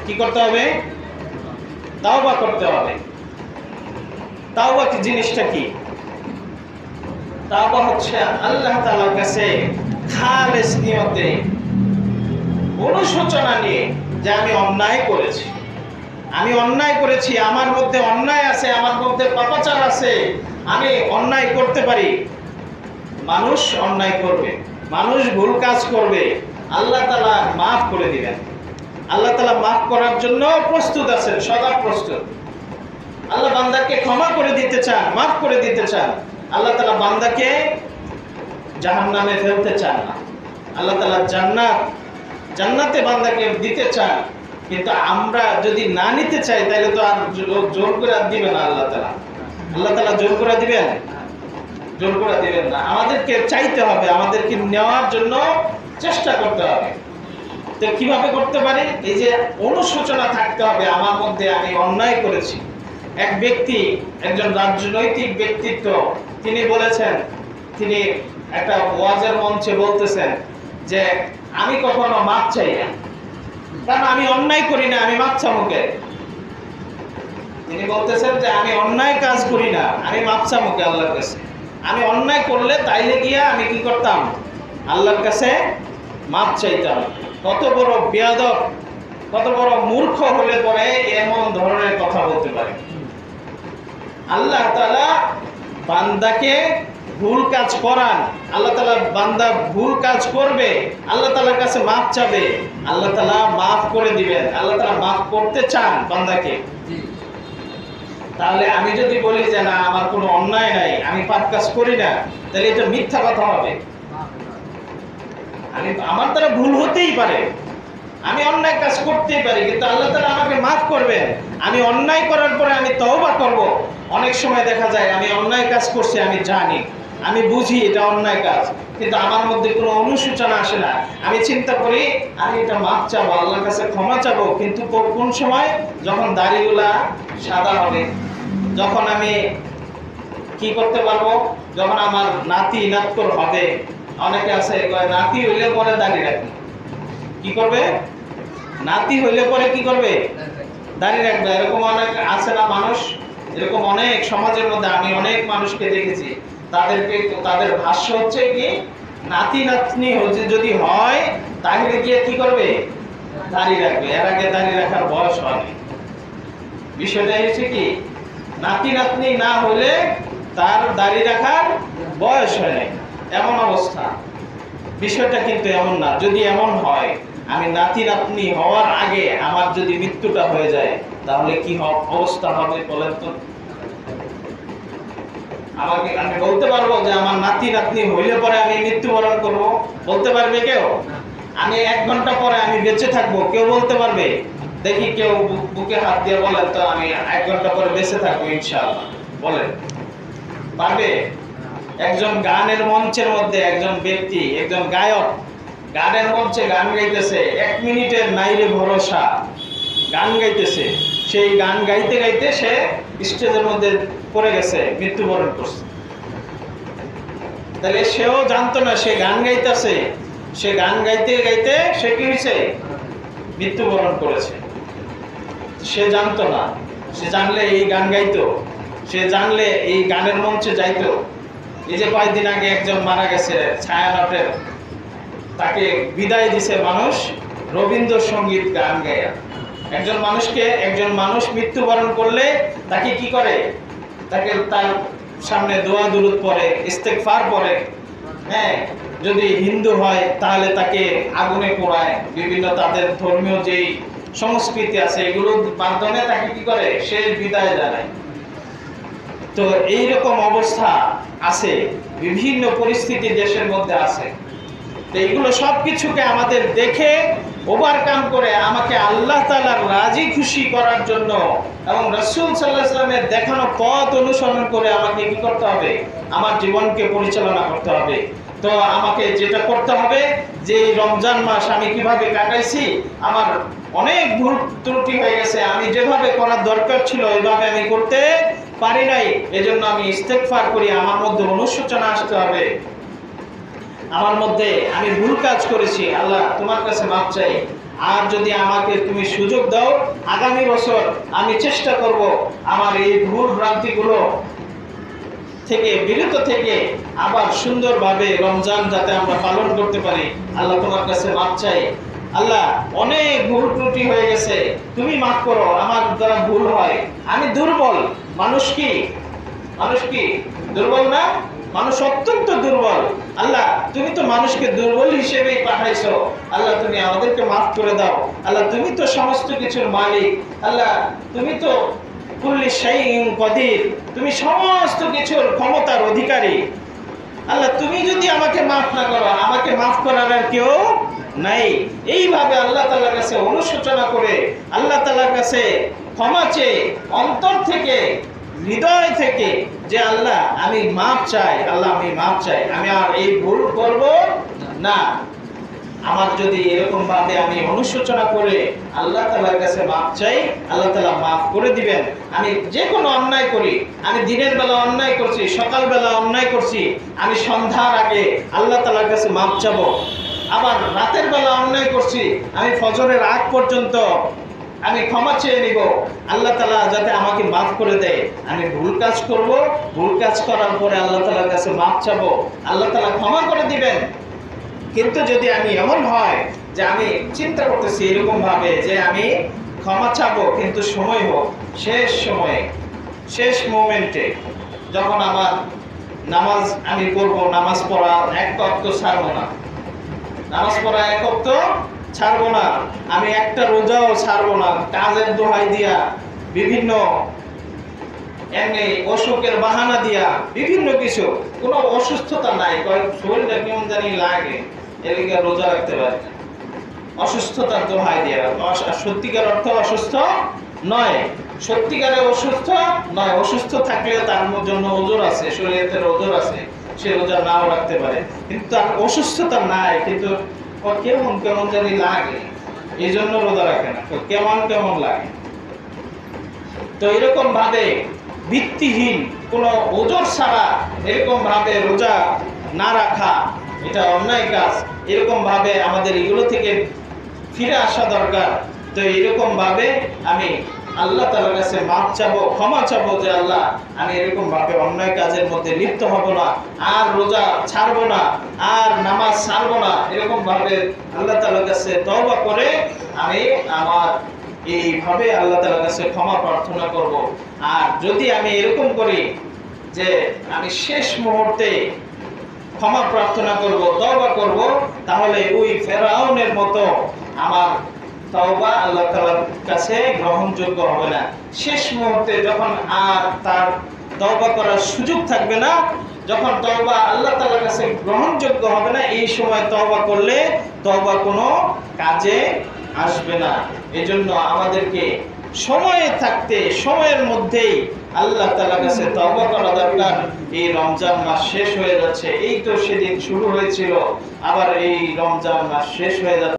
কি করতে হবে? তাওবা করতে হবে। তাওবা কি জিনিসটা কি? তাওবা হচ্ছে আল্লাহ তাআলার কাছে খালেস নিয়তে অনুশোচনা নিয়ে যে আমি অন্যায় করেছি, আমার মধ্যে অন্যায় আছে, আমার মধ্যে পাপাচার আছে, আমি অন্যায় করতে পারি। মানুষ অন্যায় করবে, মানুষ ভুল কাজ করবে, আল্লাহ তাআলা মাফ করে দিবেন। আল্লাহ তাআলা মাফ করার জন্য প্রস্তুত আছেন, সদা প্রস্তুত। আল্লাহ বান্দাকে ক্ষমা করে দিতে চান, মাফ করে দিতে চান। আল্লাহ তাআলা বান্দাকে জাহান্নামে ফেলতে চান না। আল্লাহ তাআলা জান্নাতে বান্দাকে দিতে চান। কিন্তু আমরা যদি না নিতে চাই তাহলে তো আর জোর করে দিবেন না আল্লাহ তাআলা। আল্লাহ তাআলা জোর করে দিবেন? জোর করে দিবেন না। আমাদেরকে চাইতে হবে, আমাদেরকে নেওয়ার জন্য চেষ্টা করতে হবে। তো কিভাবে করতে পারি? এই যে অনুশোচনা থাকতে হবে আমার মধ্যে, আমি অন্যায় করেছি। এক ব্যক্তি, একজন রাজনৈতিক ব্যক্তিত্ব, তিনি বলেছেন, তিনি একটা ওয়াজের মঞ্চে বলতেছেন যে আমি কখনো মাপ চাই না, কারণ আমি অন্যায় করি না, আমি মাপ চাবো কে? তিনি বলতেছেন যে আমি অন্যায় কাজ করি না, আমি মাপ চাবো কে আল্লাহর কাছে? আমি অন্যায় করলে তাইলে গিয়া আমি কি করতাম? আল্লাহর কাছে মাপ চাইতাম। কত বড় বেয়াদব, কত বড় মূর্খ হলে পরে এমন ধরনের কথা বলতে পারে? আল্লাহ তাআলা বান্দাকে ভুল কাজ করান, আল্লাহ তাআলা বান্দা ভুল কাজ করবে, আল্লাহ তাআলার কাছে মাফ চাবে, আল্লাহ তাআলা মাফ করে দিবেন। আল্লাহ তাআলা মাফ করতে চান বান্দাকে। তাহলে আমি যদি বলি যে না আমার কোনো অন্যায় নাই, আমি পাপ কাজ করি না, তাহলে এটা মিথ্যা কথা হবে। আমার দ্বারা ভুল হতেই পারে, আমি অন্যায় কাজ করতেই পারি, কিন্তু আল্লাহ তাআলা আমাকে মাফ করবেন। আমি অন্যায় করার পরে আমি তওবা করব। অনেক সময় দেখা যায় আমি অন্যায় কাজ করছি, আমি জানি, আমি বুঝি এটা অন্যায় কাজ, কিন্তু আমার মধ্যে কোনো অনুশোচনা আসে না। আমি চিন্তা করি আমি এটা মাফ চাবো, আল্লাহর কাছে ক্ষমা চাবো, কিন্তু কোন সময়? যখন দাড়িগুলা সাদা হবে, যখন আমি কি করতে পারবো, যখন আমার নাতি নাতকর হবে। অনেকে আছে নাতি হইলে পরে দাড়ি রাখবে। কি করবে? নাতি হইলে পরে কি করবে? দাড়ি রাখবে। এরকম অনেক আছে না মানুষ? এরকম অনেক সমাজের মধ্যে আমি অনেক মানুষকে দেখেছি। তাদের ভাষ্য হচ্ছে কি, নাতি নাতনি হচ্ছে যদি হয় তাহলে গিয়ে কি করবে? দাড়ি রাখবে। এর আগে দাড়ি রাখার বয়স হয়নি। বিষয়টা হচ্ছে কি, নাতি নাতনি না হলে তার দাড়ি রাখার বয়স হয় নাই, এমন অবস্থা। বিষয়টা কিন্তু এমন না। যদি এমন হয়, আমি নাতি নাতনি হওয়ার আগে আমার যদি মৃত্যুটা হয়ে যায়, তাহলে কি অবস্থা হবে বলেন তো? আমি বলতে পারবো যে আমার নাতি নাতনি হইলে পরে আমি মৃত্যুবরণ করব? বলতে পারবে কেউ? আমি 1 ঘন্টা পরে আমি বেঁচে থাকবো, কেউ বলতে পারবে? দেখি কেউ বুকে হাত দিয়ে বলেন তো, আমি 1 ঘন্টা পরে বেঁচে থাকবো ইনশাআল্লাহ। বলেন, পারবে? একজন গানের মঞ্চের মধ্যে একজন ব্যক্তি, একজন গায়ক গানের মঞ্চে গান গাইতেছে, 1 মিনিটের নাইরে ভরসা গান গাইতেছে। সেই গান গাইতে গাইতে সে স্টেজের মধ্যে পড়ে গেছে, মৃত্যুবরণ করছে। তাহলে সেও জানতো না সে গান গাইতেছে, সে গান গাইতে গাইতে সে কি হয়েছে? মৃত্যুবরণ করেছে। সে জানতো না। সে জানলে এই গান গাইতো, সে জানলে এই গানের মঞ্চে যাইতো। এই যে কয়েকদিন আগে একজন মারা গেছে ছায়ানটের, তাকে বিদায় দিছে মানুষ রবীন্দ্রসঙ্গীত গান গায়া। একজন মানুষ মৃত্যুবরণ করলে তাকে কি করে? তাকে তার সামনে দোয়া দুরূদ পড়ে, ইস্তেগফার পড়ে। হ্যাঁ, যদি হিন্দু হয় তাহলে তাকে আগুনে পোড়ায়। বিভিন্ন তাদের ধর্মীয় যেই সংস্কৃতি আছে এগুলোর মাধ্যমে তাকে কি করে? শেষ বিদায় জানায়। তো এইরকম অবস্থা আছে, বিভিন্ন পরিস্থিতি দেশের মধ্যে আছে। তো এইগুলো সবকিছুকে আমাদের দেখে ওভারকাম করে আমাকে আল্লাহ তাআলার রাজি খুশি করার জন্য এবং রাসূল সাল্লাল্লাহু আলাইহি ওয়াসাল্লামের দেখানো পথ অনুসরণ করে আমাকে কি করতে হবে? আমার জীবনকে পরিচালনা করতে হবে। তো আমাকে যেটা করতে হবে, যে রমজান মাস আমি কিভাবে কাটাইছি, আমার অনেক ভুল ত্রুটি হয়ে গেছে, আমি যেভাবে করার দরকার ছিল ওইভাবে আমি করতে পারি নাই, এজন্য আমি ইস্তেগফার করি। আমার মধ্যে অনুশোচনা আসতে হবে, আমার মধ্যে আমি ভুল কাজ করেছি, আল্লাহ তোমার কাছে মাপ চাই, আর যদি আমাকে তুমি সুযোগ দাও, আগামী বছর আমি চেষ্টা করব আমার এই ভুল ভ্রান্তিগুলো থেকে বিরত থেকে আবার সুন্দরভাবে রমজান যাতে আমরা পালন করতে পারি। আল্লাহ তোমার কাছে মাপ চাই। আল্লাহ, অনেক ভুল ত্রুটি হয়ে গেছে, তুমি মাফ করো। আমার দ্বারা ভুল হয়, আমি দুর্বল। মানুষ কি দুর্বল না? মানুষ অত্যন্ত দুর্বল। আল্লাহ, তুমি তো মানুষকে দুর্বল হিসেবেই পাঠাইছো। আল্লাহ, তুমি আমাদেরকে মাফ করে দাও। আল্লাহ, তুমি তো সমস্ত কিছুর মালিক। আল্লাহ, তুমি তো কুল্লি শাইইন কাদির, তুমি সমস্ত কিছুর ক্ষমতার অধিকারী। আল্লাহ, তুমি যদি আমাকে মাফ না করো, আমাকে মাফ করার আর কেউ নাই। এইভাবে আল্লাহ তাআলার কাছে অনুশোচনা করে, আল্লাহ তাআলার কাছে ক্ষমা চেয়ে, অন্তর থেকে, হৃদয় থেকে, যে আল্লাহ আমি মাফ চাই, আল্লাহ আমি মাফ চাই, আমি আর এই ভুল করব না। আমার যদি এরকম ভাবে আমি অনুশোচনা করে আল্লাহ তাআলার কাছে মাফ চাই, আল্লাহ তাআলা মাফ করে দিবেন। আমি যে কোনো অন্যায় করি, আমি দিনের বেলা অন্যায় করছি, সকালবেলা অন্যায় করছি, আমি সন্ধ্যার আগে আল্লাহ তাআলার কাছে মাফ চাবো। আবার রাতের বেলা অন্যায় করছি, আমি ফজরের আগ পর্যন্ত আমি ক্ষমা চেয়ে নিব। আল্লাহ তাআলা যাতে আমাকে মাফ করে দেয়। আমি ভুল কাজ করব, ভুল কাজ করার পরে আল্লাহ তাআলার কাছে মাফ চাবো, আল্লাহ তাআলা ক্ষমা করে দিবেন। কিন্তু যদি আমি এমন হয় যে আমি চিন্তা করতেছি এরকম ভাবে যে আমি ক্ষমা চাবো, কিন্তু সময় হোক, শেষ সময়ে, শেষ মোমেন্টে, যখন আমার নামাজ আমি পড়ব, নামাজ পড়া এক ওয়াক্ত ছাড়বো না, নামাজ পড়া এক ওয়াক্ত ছাড়বো না, আমি একটা রোজাও ছাড়বো না, কাজের দোহাই দিয়া, বিভিন্ন এমনি অসুখের বাহানা দিয়া, বিভিন্ন কিছু, কোনো অসুস্থতা নাই, শরীরটা কেমন জানি লাগে, এদিকে রোজা রাখতে পারে, অসুস্থতার দোহাই দিয়া। সত্যিকার অর্থ অসুস্থ নয়, সত্যিকারে অসুস্থ নয়। অসুস্থ থাকলে তার জন্য ওজোর আছে, শরীরের ওজোর আছে, সে রোজা নাও রাখতে পারে, কিন্তু তার অসুস্থতা নাই, কিন্তু কেমন কেমন জানি লাগে, এই জন্য রোজা রাখে না, কেমন কেমন লাগে। তো এরকম ভাবে ভিত্তিহীন কোন ওজর ছাড়া এরকম ভাবে রোজা না রাখা, এটা অন্যায় কাজ। এরকম ভাবে আমাদের এগুলো থেকে ফিরে আসা দরকার। তো এরকম ভাবে আমি আল্লাহ তাআলার কাছে মাফ চাবো, ক্ষমা চাবো, যে আল্লাহ আমি এরকম ভাবে অন্যায় কাজের মধ্যে লিপ্ত হব না, আর রোজা ছাড়বো না, আর নামাজ ছাড়বো না। এরকম ভাবে আল্লাহ তাআলার কাছে তওবা করে আমি আমার এইভাবে আল্লাহ তাআলার কাছে ক্ষমা প্রার্থনা করব। আর যদি আমি এরকম করি যে আমি শেষ মুহূর্তে ক্ষমা প্রার্থনা করব, তওবা করব, তাহলে ওই ফেরাউনের মতো আমার তওবা আল্লাহ তাআলার কাছে গ্রহণযোগ্য হবে না। শেষ মুহূর্তে যখন আর তার তওবা করার সুযোগ থাকবে না, যখন তওবা আল্লাহ তাআলার কাছে গ্রহণযোগ্য হবে না, এই সময় তওবা করলে তওবা কোনো কাজে আসবে না। এজন্য আমাদেরকে সময়ে থাকতে, সময়ের মধ্যেই আল্লাহ তাআলার কাছে তওবা করা দরকার। এই রমজান মাস শেষ হয়ে যাচ্ছে, এই তো সেদিন শুরু হয়েছিল, আবার এই রমজান মাস শেষ হয়ে যাচ্ছে।